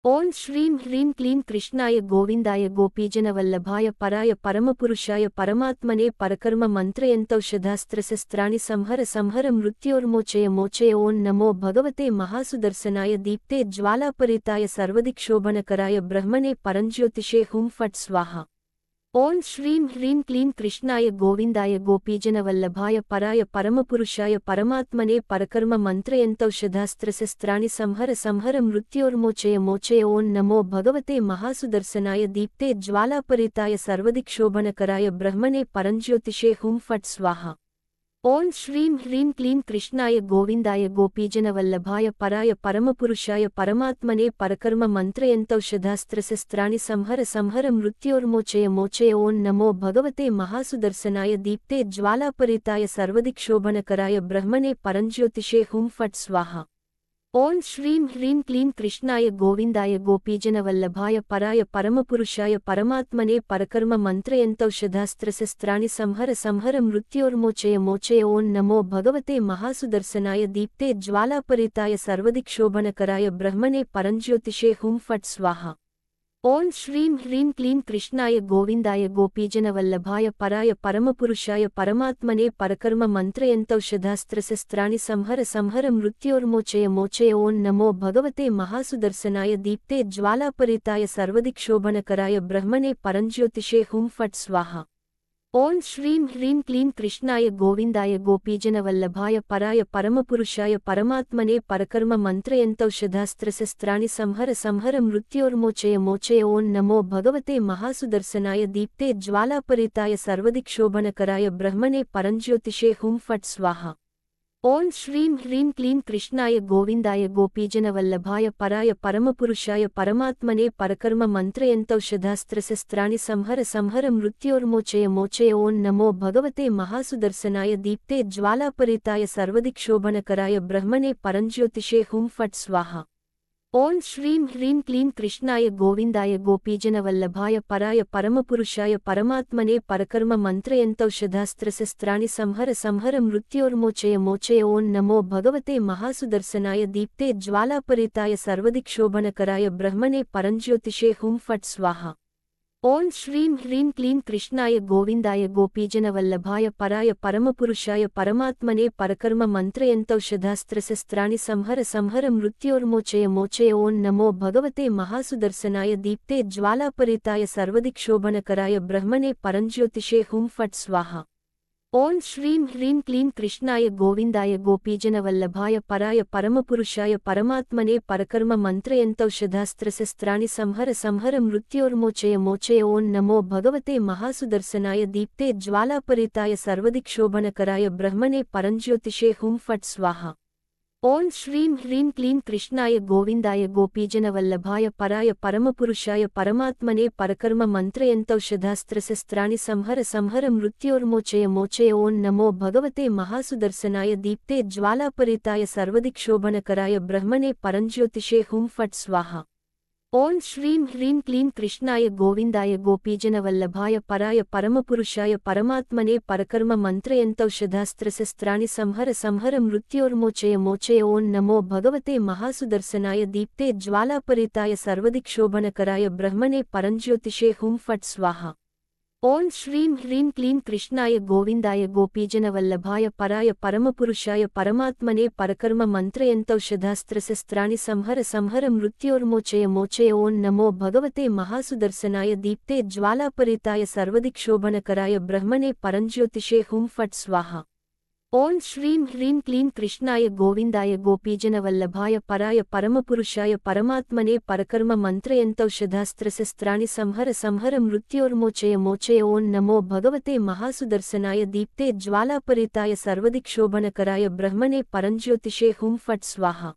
ओं श्रीं ह्रीं क्लीं कृष्णाय गोविंदाय गोपीजनवल्लभाय पराय परमपुरुषाय परमात्मने परकर्म मंत्रयन्तौषधास्त्रशस्त्राणि संहर संहर मृत्योर्मोचय मोचय ओं नमो भगवते महासुदर्शनाय दीप्ते ज्वालापरिताय सर्वदिक्षोभनकराय ब्रह्मणे परञ्ज्योतिषे हुं फट् स्वाहा। ओं श्रीं ह्रीं क्लीं कृष्णाय गोविंदाय गोपीजनवल्लभाय पराय परमपुरुषाय परमात्मने परकर्म मंत्रयन्तौषधास्त्रशस्त्राणि संहर संहर मृत्योर्मोचय मोचय ओं नमो भगवते महासुदर्शनाय दीप्ते ज्वालापरिताय सर्वदिक्षोभनकराय ब्रह्मणे परञ्ज्योतिषे हुं फट् स्वाहा। ओं श्रीं ह्रीं क्लीं कृष्णाय गोविंदाय गोपीजनवल्लभाय पराय परमपुरुषाय परमात्मने परकर्म मंत्रयन्तौषधास्त्रशस्त्राणि संहर संहर मृत्योर्मोचय मोचय ओं नमो भगवते महासुदर्शनाय दीप्ते ज्वालापरिताय सर्वदिक्षोभनकराय ब्रह्मणे परञ्ज्योतिषे हुं फट् स्वाहा। ओं श्रीं ह्रीं क्लीं कृष्णाय गोविंदाय गोपीजनवल्लभाय पराय परमपुरुषाय परमात्मने परकर्म मंत्रयन्तौषधास्त्रशस्त्राणि संहर संहर मृत्योर्मोचय मोचय ओं नमो भगवते महासुदर्शनाय दीप्ते ज्वालापरिताय सर्वदिक्षोभनकराय ब्रह्मणे परञ्ज्योतिषे हुं फट् स्वाहा। ओं श्रीं ह्रीं क्लीं कृष्णाय गोविंदाय गोपीजनवल्लभाय पराय परमपुरुषाय परमात्मने परकर्म मंत्रयन्तौषधास्त्रशस्त्राणि संहर संहर मृत्योर्मोचय मोचय ओं नमो भगवते महासुदर्शनाय दीप्ते ज्वालापरिताय सर्वदिक्षोभनकराय ब्रह्मणे परञ्ज्योतिषे हुं फट् स्वाहा। ओं श्रीं ह्रीं क्लीं कृष्णाय गोविंदाय गोपीजनवल्लभाय पराय परमपुरुषाय परमात्मने परकर्म मंत्रयन्तौषधास्त्रशस्त्राणि संहर संहर मृत्योर्मोचय मोचय ओं नमो भगवते महासुदर्शनाय दीप्ते ज्वालापरिताय सर्वदिक्षोभनकराय ब्रह्मणे परञ्ज्योतिषे हुं फट् स्वाहा। ओं श्रीं ह्रीं क्लीं कृष्णाय गोविंदाय गोपीजनवल्लभाय पराय परमपुरुषाय परमात्मने परकर्म मंत्रयन्तौषधास्त्रशस्त्राणि संहर संहर मृत्योर्मोचय मोचय ओं नमो भगवते महासुदर्शनाय दीप्ते ज्वालापरिताय सर्वदिक्षोभनकराय ब्रह्मणे परञ्ज्योतिषे हुं फट् स्वाहा। ओं श्रीं ह्रीं क्लीं कृष्णाय गोविंदाय गोपीजनवल्लभाय पराय परमपुरुषाय परमात्मने परकर्म मंत्रयन्तौषधास्त्रशस्त्राणि संहर संहर मृत्योर्मोचय मोचय ओं नमो भगवते महासुदर्शनाय दीप्ते ज्वालापरिताय सर्वदिक्षोभनकराय ब्रह्मणे परञ्ज्योतिषे हुं फट् स्वाहा। ओं श्रीं ह्रीं क्लीं कृष्णाय गोविंदाय गोपीजनवल्लभाय पराय परमपुरुषाय परमात्मने परकर्म मंत्रयन्तौषधास्त्रशस्त्राणि संहर संहर मृत्योर्मोचय मोचय ओं नमो भगवते महासुदर्शनाय दीप्ते ज्वालापरिताय सर्वदिक्षोभनकराय ब्रह्मणे परञ्ज्योतिषे हुं फट् स्वाहा। ओं श्रीं ह्रीं क्लीं कृष्णाय गोविंदाय गोपीजनवल्लभाय पराय परमपुरुषाय परमात्मने परकर्म मंत्रयन्तौषधास्त्रशस्त्राणि संहर संहर मृत्योर्मोचय मोचय ओं नमो भगवते महासुदर्शनाय दीप्ते ज्वालापरिताय सर्वदिक्षोभनकराय ब्रह्मणे परञ्ज्योतिषे हुं फट् स्वाहा। ओं श्रीं ह्रीं क्लीं कृष्णाय गोविंदाय गोपीजनवल्लभाय पराय परमपुरुषाय परमात्मने परकर्म मंत्रयन्तौषधास्त्रशस्त्राणि संहर संहर मृत्योर्मोचय मोचय ओं नमो भगवते महासुदर्शनाय दीप्ते ज्वालापरिताय सर्वदिक्षोभनकराय ब्रह्मणे परञ्ज्योतिषे हुं फट् स्वाहा। ओं श्रीं ह्रीं क्लीं कृष्णाय गोविंदाय गोपीजनवल्लभाय पराय परमपुरुषाय परमात्मने परकर्म मंत्रयन्तौषधास्त्रशस्त्राणि संहर संहर मृत्योर्मोचय मोचय ओं नमो भगवते महासुदर्शनाय दीप्ते ज्वालापरिताय सर्वदिक्षोभनकराय ब्रह्मणे परञ्ज्योतिषे हुं फट् स्वाहा। ओं श्रीं ह्रीं क्लीं कृष्णाय गोविंदाय गोपीजनवल्लभाय पराय परमपुरुषाय परमात्मने परकर्म मंत्रयन्तौषधास्त्रशस्त्राणि संहर संहर मृत्योर्मोचय मोचय ओं नमो भगवते महासुदर्शनाय दीप्ते ज्वालापरिताय सर्वदिक्षोभनकराय ब्रह्मणे परञ्ज्योतिषे हुं फट् स्वाहा। ओं श्रीं ह्रीं क्लीं कृष्णाय गोविंदाय गोपीजनवल्लभाय पराय परमपुरुषाय परमात्मने परकर्म मंत्रयन्तौषधास्त्रशस्त्राणि संहर संहर मृत्योर्मोचय मोचय ओं नमो भगवते महासुदर्शनाय दीप्ते ज्वालापरिताय सर्वदिक्षोभनकराय ब्रह्मणे परञ्ज्योतिषे हुं फट् स्वाहा।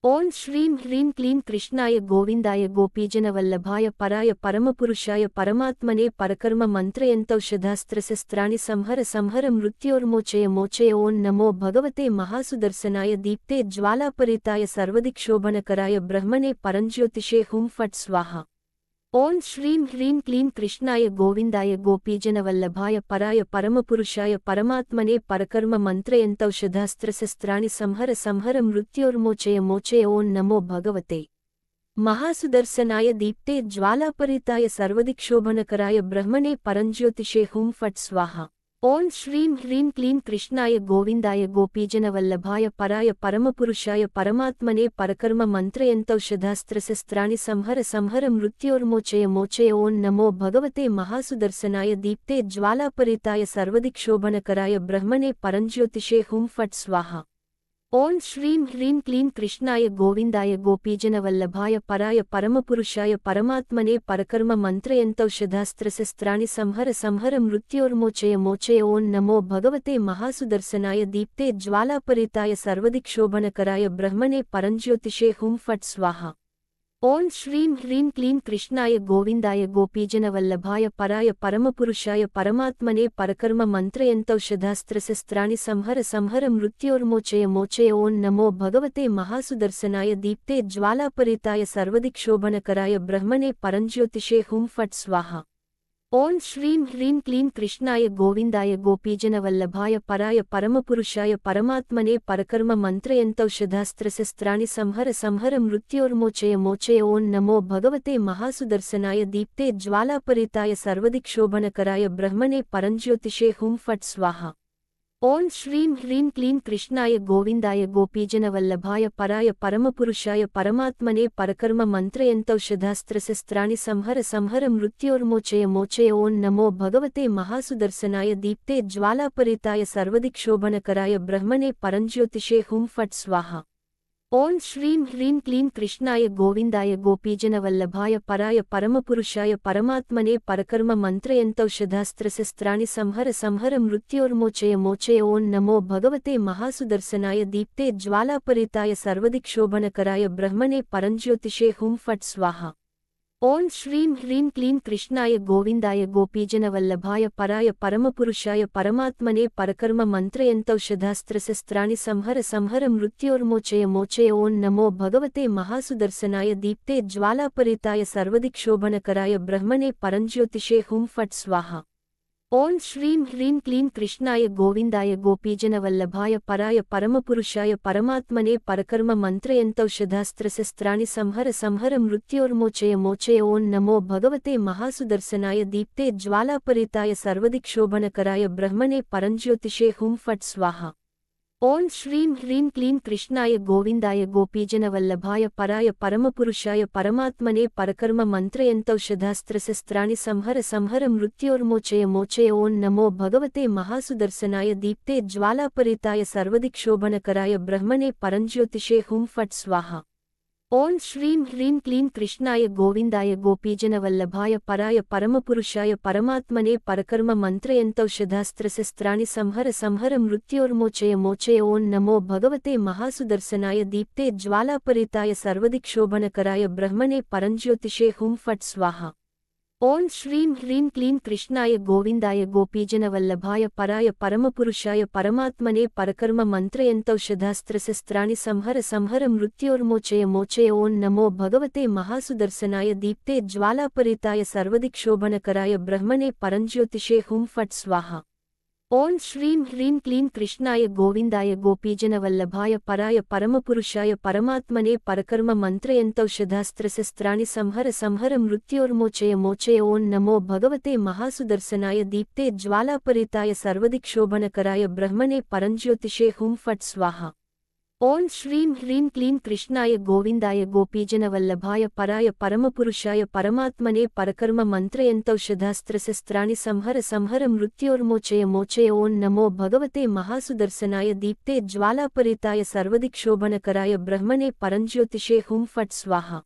ओं श्रीं ह्रीं क्लीं कृष्णाय गोविंदाय गोपीजनवल्लभाय पराय परमपुरुषाय परमात्मने परकर्म मंत्रयन्तौषधास्त्रशस्त्राणि संहर संहर मृत्योर्मोचय मोचय ओं नमो भगवते महासुदर्शनाय दीप्ते ज्वालापरिताय सर्वदिक्षोभनकराय ब्रह्मणे परञ्ज्योतिषे हुं फट् स्वाहा। ओं श्रीं ह्रीं क्लीं कृष्णाय गोविंदाय गोपीजनवल्लभाय पराय परमपुरुषाय परमात्मने परकर्म मंत्रयन्तौषधास्त्रशस्त्राणि संहर संहर मृत्योर्मोचय मोचय ओं नमो भगवते महासुदर्शनाय दीप्ते ज्वालापरिताय सर्वदिक्षोभनकराय ब्रह्मणे परञ्ज्योतिषे हुं फट् स्वाहा। ओं श्रीं ह्रीं क्लीं कृष्णाय गोविन्दाय गोपीजनवल्लभाय पराय परमपुरुषाय परमात्मने परकर्म मन्त्रयन्तौषधास्त्रशस्त्राणि संहर संहर मृत्योर्मोचय मोचय। ओं नमो भगवते महासुदर्शनाय दीप्ते ज्वालापरिताय सर्वदिक्षोभनकराय ब्रह्मणे परञ्ज्योतिषे हुं फट् स्वाहा। ओं श्रीं ह्रीं क्लीं कृष्णाय गोविन्दाय गोपीजनवल्लभाय पराय परमपुरुषाय परमात्मने परकर्म मन्त्रयन्तौषधास्त्रशस्त्राणि संहर संहर मृत्योर्मोचय मोचय। ओं नमो भगवते महासुदर्शनाय दीप्ते ज्वालापरिताय सर्वदिक्षोभनकराय ब्रह्मणे परञ्ज्योतिषे हुं फट् स्वाहा। ओं श्रीं ह्रीं क्लीं कृष्णाय गोविन्दाय गोपीजनवल्लभाय पराय परमपुरुषाय परमात्मने परकर्म मन्त्रयन्तौषधास्त्रशस्त्राणि संहर संहर मृत्योर्मोचय मोचय। ओं नमो भगवते महासुदर्शनाय दीप्ते ज्वालापरिताय सर्वदिक्षोभनकराय ब्रह्मणे परञ्ज्योतिषे हुं फट् स्वाहा। ओं श्रीं ह्रीं क्लीं कृष्णाय गोविन्दाय गोपीजनवल्लभाय पराय परमपुरुषाय परमात्मने परकर्म मन्त्रयन्तौषधास्त्रशस्त्राणि संहर संहर मृत्योर्मोचय मोचय। ओं नमो भगवते महासुदर्शनाय दीप्ते ज्वालापरिताय सर्वदिक्षोभनकराय ब्रह्मणे परञ्ज्योतिषे हुं फट् स्वाहा। ओं श्रीं ह्रीं क्लीं कृष्णाय गोविन्दाय गोपीजनवल्लभाय पराय परमपुरुषाय परमात्मने परकर्म मन्त्रयन्तौषधास्त्रशस्त्राणि संहर संहर मृत्योर्मोचय मोचय। ओं नमो भगवते महासुदर्शनाय दीप्ते ज्वालापरिताय सर्वदिक्षोभनकराय ब्रह्मणे परञ्ज्योतिषे हुं फट् स्वाहा। ओं श्रीं ह्रीं क्लीं कृष्णाय गोविन्दाय गोपीजनवल्लभाय पराय परमपुरुषाय परमात्मने परकर्म मन्त्रयन्तौषधास्त्रशस्त्राणि संहर संहर मृत्योर्मोचय मोचय। ओं नमो भगवते महासुदर्शनाय दीप्ते ज्वालापरिताय सर्वदिक्षोभनकराय ब्रह्मणे परञ्ज्योतिषे हुं फट् स्वाहा। ओं श्रीं ह्रीं क्लीं कृष्णाय गोविन्दाय गोपीजनवल्लभाय पराय परमपुरुषाय परमात्मने परकर्म मन्त्रयन्तौषधास्त्रशस्त्राणि संहर संहर मृत्योर्मोचय मोचय। ओं नमो भगवते महासुदर्शनाय दीप्ते ज्वालापरिताय सर्वदिक्षोभनकराय ब्रह्मणे परञ्ज्योतिषे हुं फट् स्वाहा। ओं श्रीं ह्रीं क्लीं कृष्णाय गोविन्दाय गोपीजनवल्लभाय पराय परमपुरुषाय परमात्मने परकर्म मन्त्रयन्तौषधास्त्रशस्त्राणि संहर संहर मृत्योर्मोचय मोचय। ओं नमो भगवते महासुदर्शनाय दीप्ते ज्वालापरिताय सर्वदिक्षोभनकराय ब्रह्मणे परञ्ज्योतिषे हुं फट् स्वाहा। ओं श्रीं ह्रीं क्लीं कृष्णाय गोविन्दाय गोपीजनवल्लभाय पराय परमपुरुषाय परमात्मने परकर्म मन्त्रयन्तौषधास्त्रशस्त्राणि संहर संहर मृत्योर्मोचय मोचय। ओं नमो भगवते महासुदर्शनाय दीप्ते ज्वालापरिताय सर्वदिक्षोभनकराय ब्रह्मणे परञ्ज्योतिषे हुं फट् स्वाहा। ओं श्रीं ह्रीं क्लीं कृष्णाय गोविन्दाय गोपीजनवल्लभाय पराय परमपुरुषाय परमात्मने परकर्म मन्त्रयन्तौषधास्त्रशस्त्राणि संहर संहर मृत्योर्मोचय मोचय। ओं नमो भगवते महासुदर्शनाय दीप्ते ज्वालापरिताय सर्वदिक्षोभनकराय ब्रह्मणे परञ्ज्योतिषे हुं फट् स्वाहा। ओं श्रीं ह्रीं क्लीं कृष्णाय गोविन्दाय गोपीजनवल्लभाय पराय परमपुरुषाय परमात्मने परकर्म मन्त्रयन्तौषधास्त्रशस्त्राणि संहर संहर मृत्योर्मोचय मोचय। ओं नमो भगवते महासुदर्शनाय दीप्ते ज्वालापरिताय सर्वदिक्षोभनकराय ब्रह्मणे परञ्ज्योतिषे हुं फट् स्वाहा। ओं श्रीं ह्रीं क्लीं कृष्णाय गोविन्दाय गोपीजनवल्लभाय पराय परमपुरुषाय परमात्मने परकर्म मन्त्रयन्तौषधास्त्रशस्त्राणि संहर संहर मृत्योर्मोचय मोचय। ओं नमो भगवते महासुदर्शनाय दीप्ते ज्वालापरिताय सर्वदिक्षोभनकराय ब्रह्मणे परञ्ज्योतिषे हुं फट् स्वाहा। ओं श्रीं ह्रीं क्लीं कृष्णाय गोविन्दाय गोपीजनवल्लभाय पराय परमपुरुषाय परमात्मने परकर्म मन्त्रयन्तौषधास्त्रशस्त्राणि संहर संहर मृत्योर्मोचय मोचय। ओं नमो भगवते महासुदर्शनाय दीप्ते ज्वालापरिताय सर्वदिक्षोभनकराय ब्रह्मणे परञ्ज्योतिषे हुं फट् स्वाहा।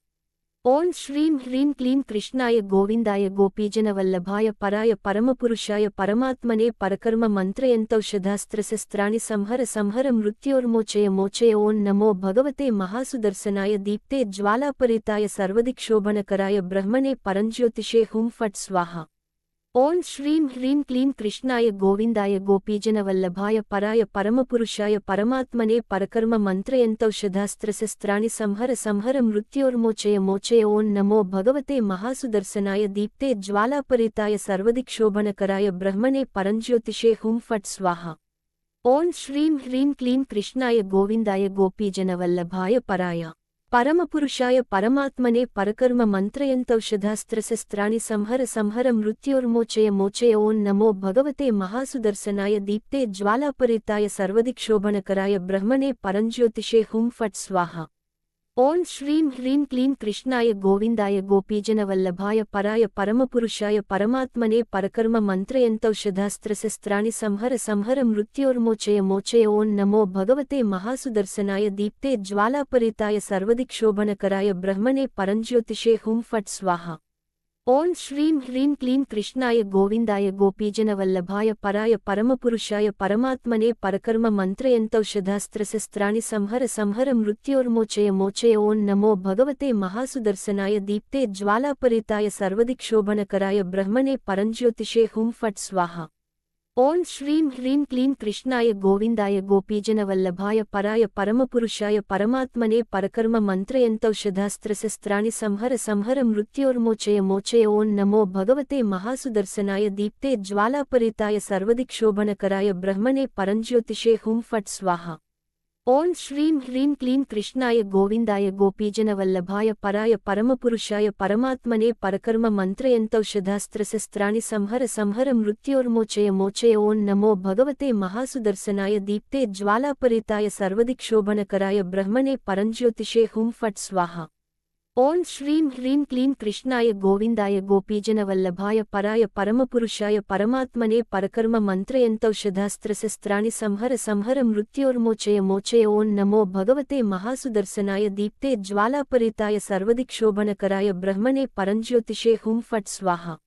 ओं श्रीं ह्रीं क्लीं कृष्णाय गोविन्दाय गोपीजनवल्लभाय पराय परमपुरुषाय परमात्मने परकर्म मन्त्रयन्तौषधास्त्रशस्त्राणि संहर संहर मृत्योर्मोचय मोचय। ओं नमो भगवते महासुदर्शनाय दीप्ते ज्वालापरिताय सर्वदिक्षोभनकराय ब्रह्मणे परञ्ज्योतिषे हुं फट् स्वाहा। ओं श्रीं ह्रीं क्लीं कृष्णाय गोविन्दाय गोपीजनवल्लभाय पराय परमपुरुषाय परमात्मने परकर्म मन्त्रयन्तौषधास्त्रशस्त्राणि संहर संहर मृत्योर्मोचय मोचय। ओं नमो भगवते महासुदर्शनाय दीप्ते ज्वालापरिताय सर्वदिक्षोभनकराय ब्रह्मणे परञ्ज्योतिषे हुं फट् स्वाहा। ओं श्रीं ह्रीं क्लीं कृष्णाय गोविन्दाय गोपीजनवल्लभाय पराय परमपुरुषाय परमात्मने परकर्म मंत्रयन्तौषधास्त्रशस्त्राणि संहर संहर मृत्योर्मोचय मोचय ओं नमो भगवते महासुदर्शनाय दीप्ते ज्वालापरिताय सर्वदिक्षोभनकराय ब्रह्मणे परंज्योतिषे हुं फट् स्वाहा। ओं श्रीं ह्रीं क्लीं कृष्णाय गोविंदाय गोपीजनवल्लभाय पराय परमपुरुषाय परमात्मने परकर्म मंत्रयन्तौषधास्त्रशस्त्राणि संहर संहर मृत्योर्मोचय मोचय ओं नमो भगवते महासुदर्शनाय दीप्ते ज्वालापरिताय सर्वदिक्षोभनकराय ब्रह्मणे परंज्योतिषे हुं फट् स्वाहा। ओं श्रीं ह्रीं क्लीं कृष्णाय गोविंदाय गोपीजनवल्लभाय पराय परमपुरुषाय परमात्मने परकर्म मंत्रयन्तौषधास्त्रशस्त्राणि संहर संहर मृत्योर्मोचय मोचय ओं नमो भगवते महासुदर्शनाय दीप्ते ज्वालापरिताय सर्वदिक्षोभनकराय ब्रह्मणे परंज्योतिषे हुं फट् स्वाहा। ओं श्रीं ह्रीं क्लीं कृष्णाय गोविंदाय गोपीजनवल्लभाय पराय परमपुरुषाय परमात्मने परकर्म मंत्रयन्तौषधास्त्रशस्त्राणि संहर संहर मृत्योर्मोचय मोचय ओं नमो भगवते महासुदर्शनाय दीप्ते ज्वालापरिताय सर्वदिक्षोभनकराय ब्रह्मणे परंज्योतिषे हुं फट् स्वाहा। ओं श्रीं ह्रीं क्लीं कृष्णाय गोविंदाय गोपीजनवल्लभाय पराय परमपुरुषाय परमात्मने परकर्म मंत्रयन्तौषधास्त्रशस्त्राणि संहर संहर मृत्योर्मोचय मोचय ओं नमो भगवते महासुदर्शनाय दीप्ते ज्वालापरिताय सर्वदिक्षोभनकराय ब्रह्मणे परंज्योतिषे हुं फट् स्वाहा। ओं श्रीं ह्रीं क्लीं कृष्णाय गोविंदाय गोपीजनवल्लभाय पराय परमपुरुषाय परमात्मने परकर्म मंत्रयन्तौषधास्त्रशस्त्राणि संहर संहर मृत्योर्मोचय मोचय ओं नमो भगवते महासुदर्शनाय दीप्ते ज्वालापरिताय सर्वदिक्षोभनकराय ब्रह्मणे परंज्योतिषे हुं फट् स्वाहा।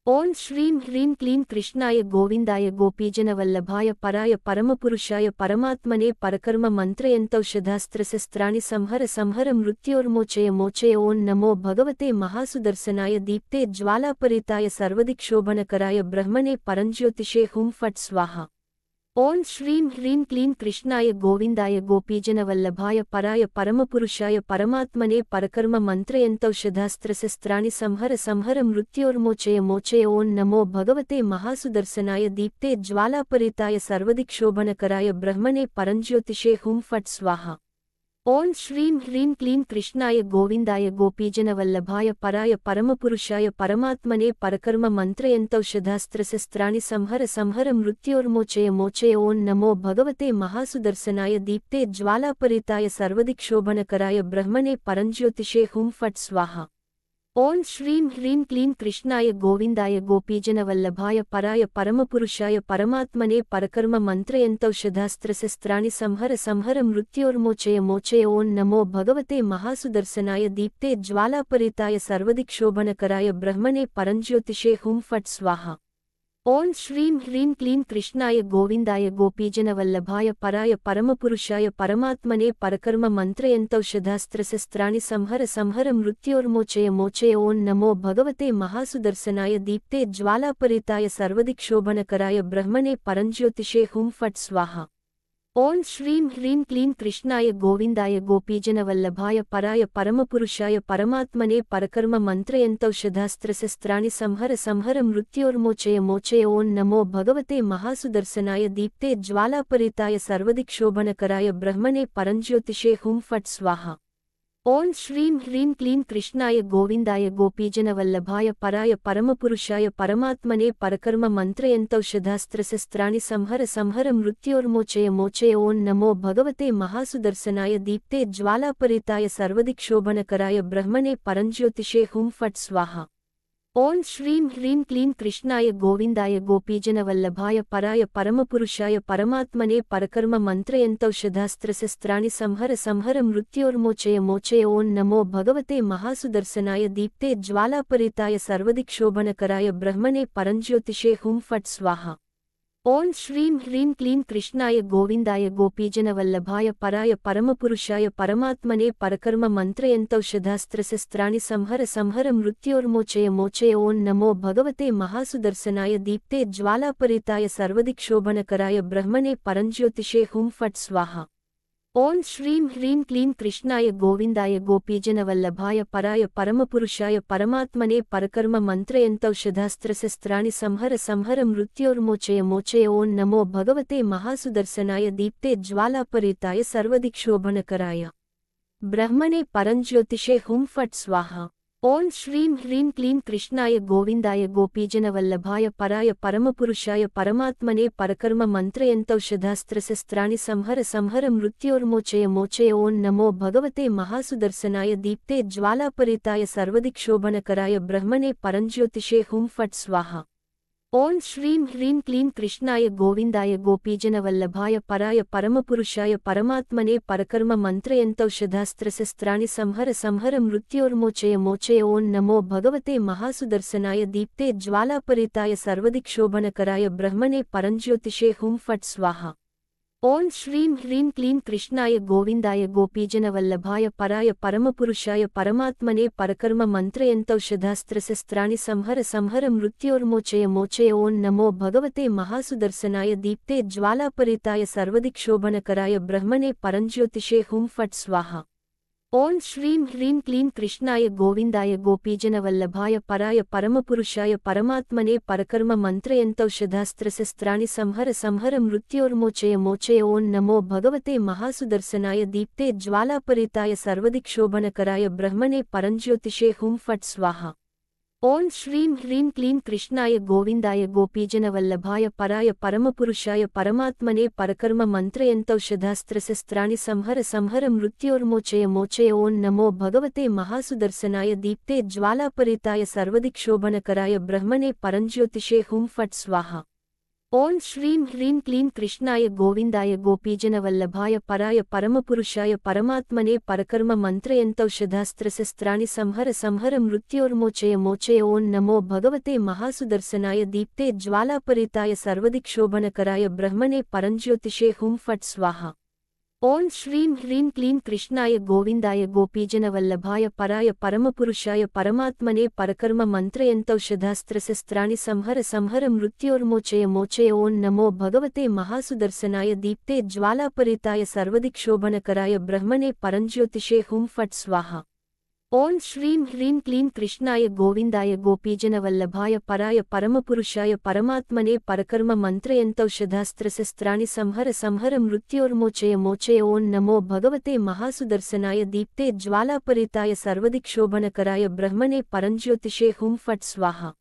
ओं श्रीं ह्रीं क्लीं कृष्णाय गोविंदाय गोपीजनवल्लभाय पराय परमपुरुषाय परमात्मने परकर्म मंत्रयन्तौषधास्त्रशस्त्राणि संहर संहर मृत्योर्मोचय मोचय ओं नमो भगवते महासुदर्शनाय दीप्ते ज्वालापरिताय सर्वदिक्षोभनकराय ब्रह्मणे परंज्योतिषे हुं फट् स्वाहा। ओं श्रीं ह्रीं क्लीं कृष्णाय गोविंदाय गोपीजनवल्लभाय पराय परमपुरुषाय परमात्मने परकर्म मंत्रयन्तौषधास्त्रशस्त्राणि संहर संहर मृत्योर्मोचय मोचय ओं नमो भगवते महासुदर्शनाय दीप्ते ज्वालापरिताय सर्वदिक्षोभनकराय ब्रह्मणे परंज्योतिषे हुं फट् स्वाहा। ओं श्रीं ह्रीं क्लीं कृष्णाय गोविंदाय गोपीजनवल्लभाय पराय परमपुरुषाय परमात्मने परकर्म मंत्रयन्तौषधास्त्रशस्त्राणि संहर संहर मृत्योर्मोचय मोचय ओं नमो भगवते महासुदर्शनाय दीप्ते ज्वालापरिताय सर्वदिक्षोभनकराय ब्रह्मणे परंज्योतिषे हुं फट् स्वाहा। ओं श्रीं ह्रीं क्लीं कृष्णाय गोविंदाय गोपीजनवल्लभाय पराय परमपुरुषाय परमात्मने परकर्म मंत्रयन्तौषधास्त्रशस्त्राणि संहर संहर मृत्योर्मोचय मोचय ओं नमो भगवते महासुदर्शनाय दीप्ते ज्वालापरिताय सर्वदिक्षोभनकराय ब्रह्मणे परंज्योतिषे हुं फट् स्वाहा। ओं श्रीं ह्रीं क्लीं कृष्णाय गोविंदाय गोपीजनवल्लभाय पराय परमपुरुषाय परमात्मने परकर्म मंत्रयन्तौषधास्त्रशस्त्राणि संहर संहर मृत्योर्मोचय मोचय ओं नमो भगवते महासुदर्शनाय दीप्ते ज्वालापरिताय सर्वदिक्षोभनकराय ब्रह्मणे परंज्योतिषे हुं फट् स्वाहा। ओं श्रीं ह्रीं क्लीं कृष्णाय गोविंदाय गोपीजनवल्लभाय पराय परमपुरुषाय परमात्मने परकर्म मंत्रयन्तौषधास्त्रशस्त्राणि संहर संहर मृत्योर्मोचय मोचय ओं नमो भगवते महासुदर्शनाय दीप्ते ज्वालापरिताय सर्वदिक्षोभनकराय ब्रह्मणे परंज्योतिषे हुं फट् स्वाहा। ओं श्रीं ह्रीं क्लीं कृष्णाय गोविंदाय गोपीजनवल्लभाय पराय परमपुरुषाय परमात्मने परकर्म मंत्रयन्तौषधास्त्रशस्त्राणि संहर संहर मृत्योर्मोचय मोचय ओं नमो भगवते महासुदर्शनाय दीप्ते ज्वालापरिताय सर्वदिक्षोभनकराय ब्रह्मणे परंज्योतिषे हुं फट् स्वाहा। ओं श्रीं ह्रीं क्लीं कृष्णाय गोविंदाय गोपीजनवल्लभाय पराय परमपुरुषाय परमात्मने परकर्म मंत्रयन्तौषधास्त्रशस्त्राणि संहर संहर मृत्योर्मोचय मोचय ओं नमो भगवते महासुदर्शनाय दीप्ते ज्वालापरिताय सर्वदिक्षोभनकराय ब्रह्मणे परंज्योतिषे हुं फट् स्वाहा। ओं श्रीं ह्रीं क्लीं कृष्णाय गोविंदाय गोपीजनवल्लभाय पराय परमपुरुषाय परमात्मने परकर्म मंत्रयन्तौषधास्त्रशस्त्राणि संहर संहर मृत्योर्मोचय मोचय ओं नमो भगवते महासुदर्शनाय दीप्ते ज्वालापरिताय सर्वदिक्षोभनकराय ब्रह्मणे परंज्योतिषे हुं फट् स्वाहा। ओं श्रीं ह्रीं क्लीं कृष्णाय गोविंदाय गोपीजनवल्लभाय पराय परमपुरुषाय परमात्मने परकर्म मंत्रयन्तौषधास्त्रशस्त्राणि संहर संहर मृत्योर्मोचय मोचय ओं नमो भगवते महासुदर्शनाय दीप्ते ज्वालापरिताय सर्वदिक्षोभनकराय ब्रह्मणे परञ्ज्योतिषे हुं फट् स्वाहा। ओं श्रीं ह्रीं क्लीं कृष्णाय गोविन्दाय गोपीजनवल्लभाय पराय परमपुरुषाय परमात्मने परकर्म मन्त्रयन्तौषधास्त्रशस्त्राणि संहर संहर मृत्योर्मोचय मोचय ओं नमो भगवते महासुदर्शनाय दीप्ते ज्वालापरिताय सर्वदिक्षोभनकराय ब्रह्मणे परञ्ज्योतिषे हुं फट् स्वाहा। ओं श्रीं ह्रीं क्लीं कृष्णाय गोविन्दाय गोपीजनवल्लभाय पराय परमपुरुषाय परमात्मने परकर्म मन्त्रयन्तौषधास्त्रशस्त्राणि संहर संहर मृत्योर्मोचय मोचय ओं नमो भगवते महासुदर्शनाय दीप्ते ज्वालापरिताय सर्वदिक्षोभनकराय ब्रह्मणे परञ्ज्योतिषे हुं फट् स्वाहा। ओं श्रीं ह्रीं क्लीं कृष्णाय गोविन्दाय गोपीजनवल्लभाय पराय परमपुरुषाय परमात्मने परकर्म मन्त्रयन्तौषधास्त्रशस्त्राणि संहर संहर मृत्योर्मोचय मोचय ओं नमो भगवते महासुदर्शनाय दीप्ते ज्वालापरिताय सर्वदिक्षोभनकराय ब्रह्मणे परञ्ज्योतिषे हुं फट् स्वाहा। ओं श्रीं ह्रीं क्लीं कृष्णाय गोविन्दाय गोपीजनवल्लभाय पराय परमपुरुषाय परमात्मने परकर्म मन्त्रयन्तौषधास्त्रशस्त्राणि संहर संहर मृत्योर्मोचय मोचय ओं नमो भगवते महासुदर्शनाय दीप्ते ज्वालापरिताय सर्वदिक्षोभनकराय ब्रह्मणे परञ्ज्योतिषे हुं फट् स्वाहा। ओं श्रीं ह्रीं क्लीं कृष्णाय गोविन्दाय गोपीजनवल्लभाय पराय परमपुरुषाय परमात्मने परकर्म मन्त्रयन्तौषधास्त्रशस्त्राणि संहर संहर मृत्योर्मोचय मोचय ओं नमो भगवते महासुदर्शनाय दीप्ते ज्वालापरिताय सर्वदिक्षोभनकराय ब्रह्मणे परञ्ज्योतिषे हुं फट् स्वाहा। ओं श्रीं ह्रीं क्लीं कृष्णाय गोविन्दाय गोपीजनवल्लभाय पराय परमपुरुषाय परमात्मने परकर्म मन्त्रयन्तौषधास्त्रशस्त्राणि संहर संहर मृत्योर्मोचय मोचय ओं नमो भगवते महासुदर्शनाय दीप्ते ज्वालापरिताय सर्वदिक्षोभनकराय ब्रह्मणे परञ्ज्योतिषे हुं फट् स्वाहा। ओं श्रीं ह्रीं क्लीं कृष्णाय गोविन्दाय गोपीजनवल्लभाय पराय परमपुरुषाय परमात्मने परकर्म मन्त्रयन्तौषधास्त्रशस्त्राणि संहर संहर मृत्योर्मोचय मोचय ओं नमो भगवते महासुदर्शनाय दीप्ते ज्वालापरिताय सर्वदिक्षोभनकराय ब्रह्मणे परञ्ज्योतिषे हुं फट् स्वाहा। ओं श्रीं ह्रीं क्लीं कृष्णाय गोविन्दाय गोपीजनवल्लभाय पराय परमपुरुषाय परमात्मने परकर्म मन्त्रयन्तौषधास्त्रशस्त्राणि संहर संहर मृत्योर्मोचय मोचय ओं नमो भगवते महासुदर्शनाय दीप्ते ज्वालापरिताय सर्वदिक्षोभनकराय ब्रह्मणे परञ्ज्योतिषे हुं फट् स्वाहा। ओं श्रीं ह्रीं क्लीं ओं श्रीं ह्रीं क्लीं कृष्णाय गोविन्दाय गोपीजनवल्लभाय पराय परमपुरुषाय परमात्मने परकर्म मन्त्रयन्तौषधास्त्रशस्त्राणि संहर संहर मृत्योर्मोचय मोचय ओं नमो भगवते महासुदर्शनाय दीप्ते ज्वालापरिताय सर्वदिक्षोभनकराय ब्रह्मणे परञ्ज्योतिषे हुं फट् स्वाहा।